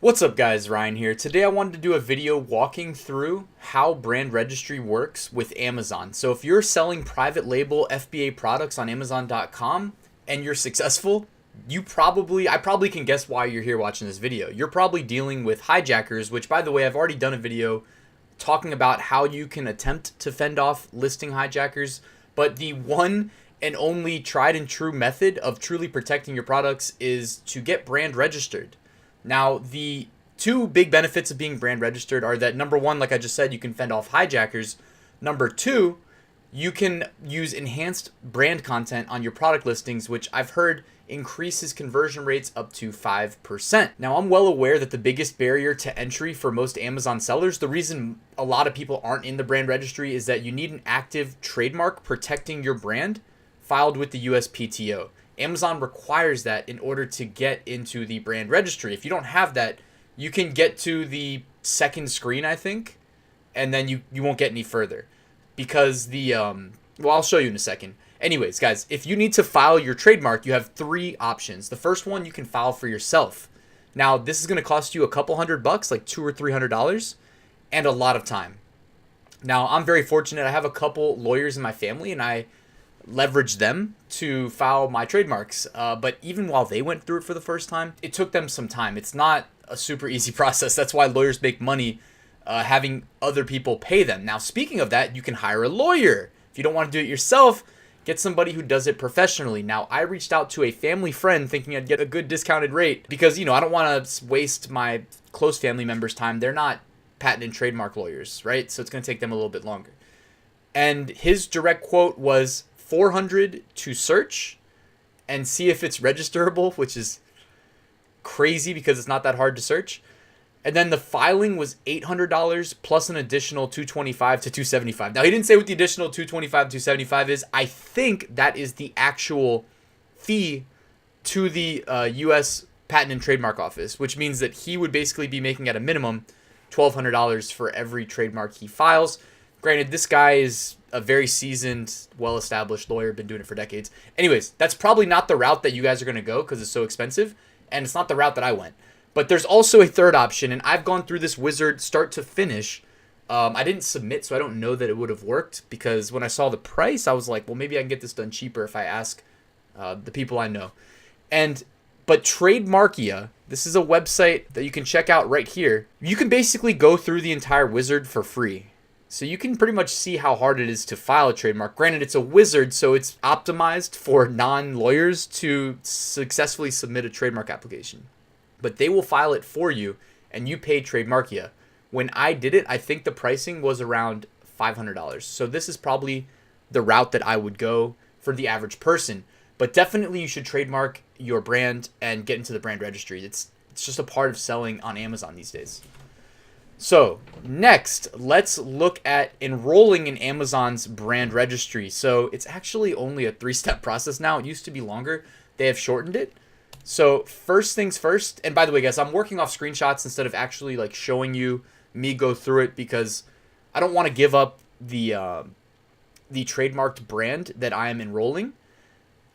What's up guys, Ryan here. Today I wanted to do a video walking through how brand registry works with Amazon. So if you're selling private label FBA products on Amazon.com and you're successful, I probably can guess why you're here watching this video. You're probably dealing with hijackers, which by the way, I've already done a video talking about how you can attempt to fend off listing hijackers. But the one and only tried and true method of truly protecting your products is to get brand registered. Now, the two big benefits of being brand registered are that number one, like I just said, you can fend off hijackers. Number two, you can use enhanced brand content on your product listings, which I've heard increases conversion rates up to 5%. Now, I'm well aware that the biggest barrier to entry for most Amazon sellers, the reason a lot of people aren't in the brand registry, is that you need an active trademark protecting your brand filed with the USPTO. Amazon requires that in order to get into the brand registry. If you don't have that, you can get to the second screen, I think, and then you won't get any further because I'll show you in a second. Anyways, guys, if you need to file your trademark, you have three options. The first one you can file for yourself. Now, this is going to cost you a couple $100, like $200 or $300, and a lot of time. Now, I'm very fortunate. I have a couple lawyers in my family, and I leverage them to file my trademarks. But even while they went through it for the first time, it took them some time. It's not a super easy process. That's why lawyers make money having other people pay them. Now, speaking of that, you can hire a lawyer. If you don't want to do it yourself, get somebody who does it professionally. Now, I reached out to a family friend thinking I'd get a good discounted rate because, I don't want to waste my close family members' time. They're not patent and trademark lawyers, right? So it's going to take them a little bit longer. And his direct quote was $400 to search and see if it's registerable, which is crazy because it's not that hard to search. And then the filing was $800 plus an additional $225 to $275. Now, he didn't say what the additional $225 to $275 is. I think that is the actual fee to the U.S. Patent and Trademark Office, which means that he would basically be making at a minimum $1,200 for every trademark he files. Granted, this guy is a very seasoned, well-established lawyer, been doing it for decades. Anyways, that's probably not the route that you guys are going to go because it's so expensive, and it's not the route that I went. But there's also a third option, and I've gone through this wizard start to finish. I didn't submit, so I don't know that it would have worked because when I saw the price, I was like, well, maybe I can get this done cheaper if I ask the people I know. But Trademarkia, this is a website that you can check out right here. You can basically go through the entire wizard for free. So you can pretty much see how hard it is to file a trademark. Granted, it's a wizard, so it's optimized for non-lawyers to successfully submit a trademark application. But they will file it for you, and you pay Trademarkia. When I did it, I think the pricing was around $500. So this is probably the route that I would go for the average person. But definitely you should trademark your brand and get into the brand registry. It's just a part of selling on Amazon these days. So next, let's look at enrolling in Amazon's brand registry. So it's actually only a 3-step process now. It used to be longer. They have shortened it. So first things first, and by the way, guys, I'm working off screenshots instead of actually like showing you me go through it because I don't want to give up the trademarked brand that I am enrolling.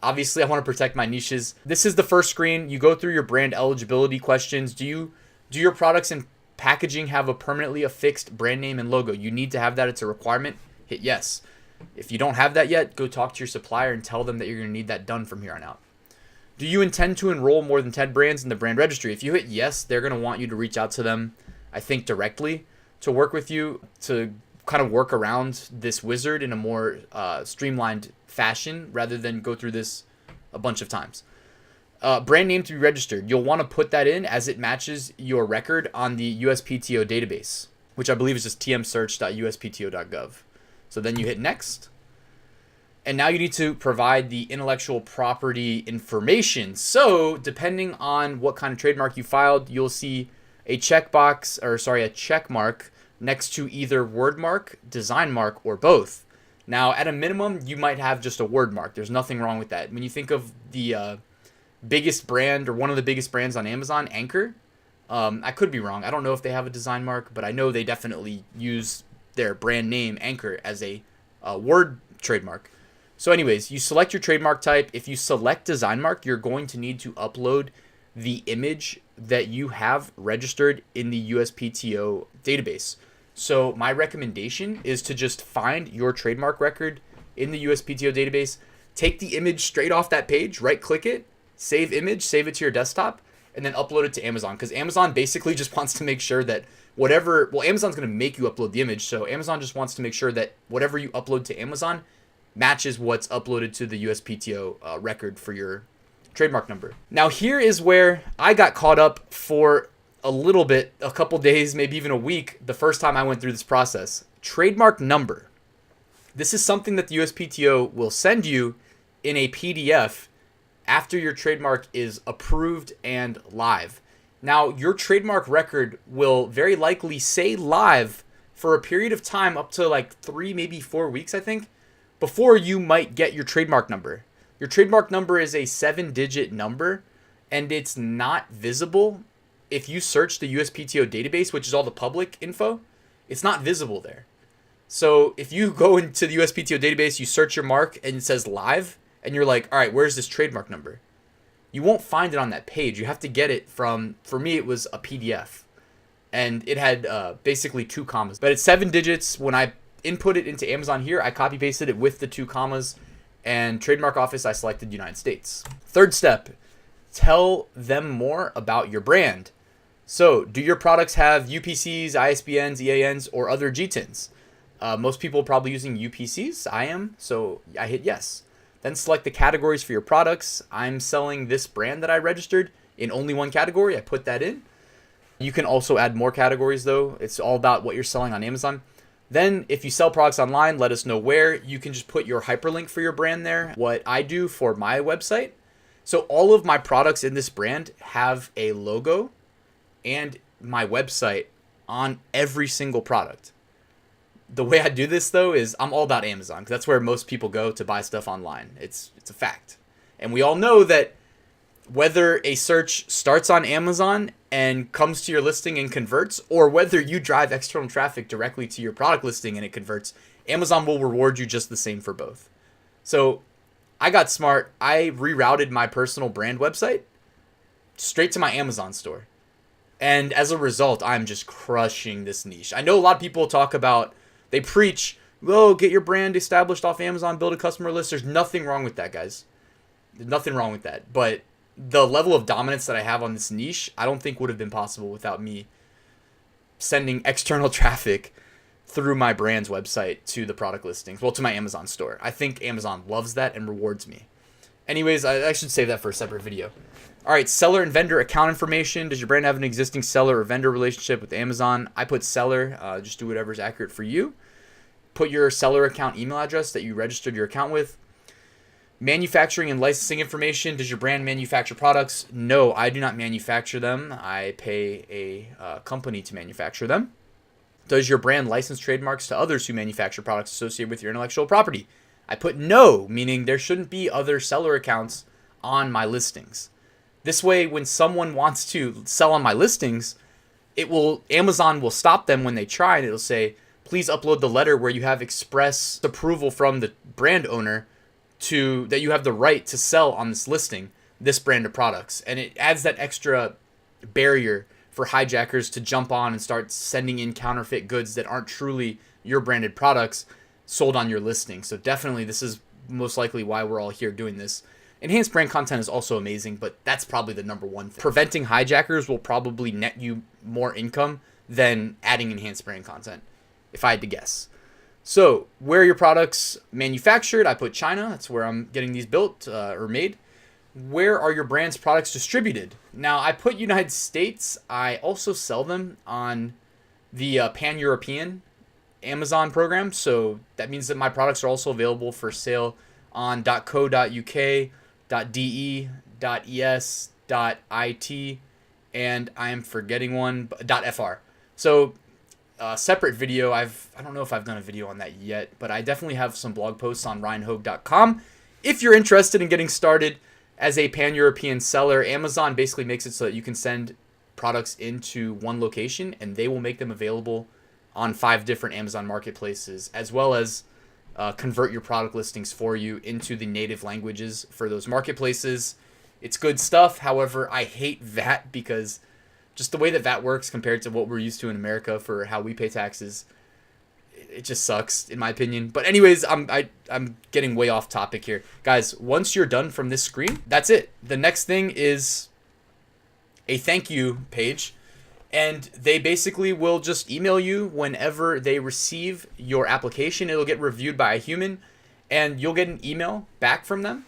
Obviously, I want to protect my niches. This is the first screen. You go through your brand eligibility questions. Do your products and packaging have a permanently affixed brand name and logo? You need to have that. It's a requirement. Hit yes. If you don't have that yet, go talk to your supplier and tell them that you're going to need that done from here on out. Do you intend to enroll more than 10 brands in the brand registry? If you hit yes, they're going to want you to reach out to them, I think, directly to work with you to kind of work around this wizard in a more streamlined fashion rather than go through this a bunch of times. Brand name to be registered. You'll want to put that in as it matches your record on the USPTO database, which I believe is just tmsearch.uspto.gov. So then you hit next. And now you need to provide the intellectual property information. So depending on what kind of trademark you filed, you'll see a check mark next to either word mark, design mark, or both. Now, at a minimum, you might have just a word mark. There's nothing wrong with that. When you think of the biggest brand or one of the biggest brands on Amazon, Anchor, I could be wrong. I don't know if they have a design mark, but I know they definitely use their brand name, Anchor, as a word trademark. So anyways, you select your trademark type. If you select design mark, you're going to need to upload the image that you have registered in the USPTO database. So my recommendation is to just find your trademark record in the USPTO database, take the image straight off that page, right click it, save image, save it to your desktop, and then upload it to Amazon. Because Amazon basically just wants to make sure that Amazon's going to make you upload the image. So Amazon just wants to make sure that whatever you upload to Amazon matches what's uploaded to the USPTO record for your trademark number. Now here is where I got caught up for a little bit, a couple days, maybe even a week, the first time I went through this process. Trademark number. This is something that the USPTO will send you in a PDF after your trademark is approved and live. Now, your trademark record will very likely say live for a period of time up to like 3, maybe 4 weeks, I think, before you might get your trademark number. Your trademark number is a 7-digit number, and it's not visible. If you search the USPTO database, which is all the public info, it's not visible there. So if you go into the USPTO database, you search your mark and it says live, and you're like, all right, where's this trademark number? You won't find it on that page. You have to get it from, for me, it was a PDF. And it had basically 2 commas. But it's 7 digits. When I input it into Amazon here, I copy pasted it with the 2 commas. And trademark office, I selected United States. Third step, tell them more about your brand. So, do your products have UPCs, ISBNs, EANs, or other GTINs? Most people are probably using UPCs. I am, so I hit yes. Then select the categories for your products. I'm selling this brand that I registered in only one category. I put that in. You can also add more categories though. It's all about what you're selling on Amazon. Then if you sell products online, let us know where. You can just put your hyperlink for your brand there. What I do for my website. So all of my products in this brand have a logo and my website on every single product. The way I do this though is I'm all about Amazon because that's where most people go to buy stuff online. It's a fact. And we all know that whether a search starts on Amazon and comes to your listing and converts, or whether you drive external traffic directly to your product listing and it converts, Amazon will reward you just the same for both. So I got smart. I rerouted my personal brand website straight to my Amazon store. And as a result, I'm just crushing this niche. I know a lot of people talk about, they preach, oh, get your brand established off Amazon, build a customer list. There's nothing wrong with that, guys. There's nothing wrong with that. But the level of dominance that I have on this niche, I don't think would have been possible without me sending external traffic through my brand's website to the product listings, well, to my Amazon store. I think Amazon loves that and rewards me. Anyways, I should save that for a separate video. All right, seller and vendor account information. Does your brand have an existing seller or vendor relationship with Amazon? I put seller. Just do whatever's accurate for you. Put your seller account email address that you registered your account with. Manufacturing and licensing information. Does your brand manufacture products? No, I do not manufacture them. I pay a company to manufacture them. Does your brand license trademarks to others who manufacture products associated with your intellectual property? I put no, meaning there shouldn't be other seller accounts on my listings. This way, when someone wants to sell on my listings, Amazon will stop them when they try, and it'll say, please upload the letter where you have express approval from the brand owner that you have the right to sell on this listing this brand of products. And it adds that extra barrier for hijackers to jump on and start sending in counterfeit goods that aren't truly your branded products sold on your listing. So definitely this is most likely why we're all here doing this. Enhanced brand content is also amazing, but that's probably the number one thing. Preventing hijackers will probably net you more income than adding enhanced brand content, if I had to guess. So where are your products manufactured? I put China. That's where I'm getting these built or made. Where are your brand's products distributed? Now, I put United States. I also sell them on the Pan-European Amazon program. So that means that my products are also available for sale on .co.uk, .de, .es, .it, and I am forgetting one, .fr. So separate video. I don't know if I've done a video on that yet, but I definitely have some blog posts on ryanhogue.com. If you're interested in getting started as a pan-European seller, Amazon basically makes it so that you can send products into one location and they will make them available on 5 different Amazon marketplaces, as well as convert your product listings for you into the native languages for those marketplaces. It's good stuff. However, I hate VAT because just the way that VAT works compared to what we're used to in America for how we pay taxes, it just sucks in my opinion. But anyways, I'm getting way off topic here. Guys, once you're done from this screen, that's it. The next thing is a thank you page, and they basically will just email you whenever they receive your application. It'll get reviewed by a human, and you'll get an email back from them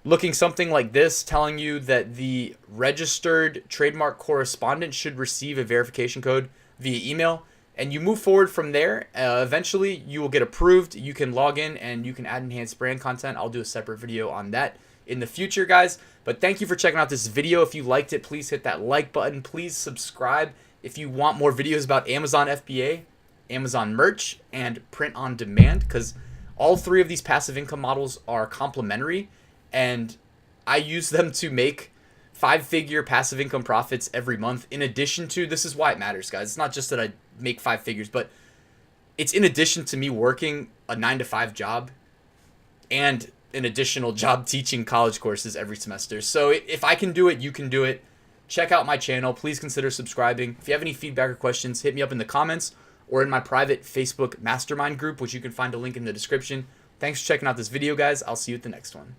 looking something like this, telling you that the registered trademark correspondent should receive a verification code via email, and you move forward from there. Eventually, you will get approved. You can log in and you can add enhanced brand content. I'll do a separate video on that in the future, guys. But thank you for checking out this video. If you liked it, please hit that like button. Please subscribe if you want more videos about Amazon FBA, Amazon merch, and print on demand, because all three of these passive income models are complementary, and I use them to make 5-figure passive income profits every month. In addition to, this is why it matters, guys. It's not just that I make 5 figures, but it's in addition to me working a 9-to-5 job and an additional job teaching college courses every semester. So if I can do it, you can do it. Check out my channel. Please consider subscribing. If you have any feedback or questions, hit me up in the comments or in my private Facebook mastermind group, which you can find a link in the description. Thanks for checking out this video, guys. I'll see you at the next one.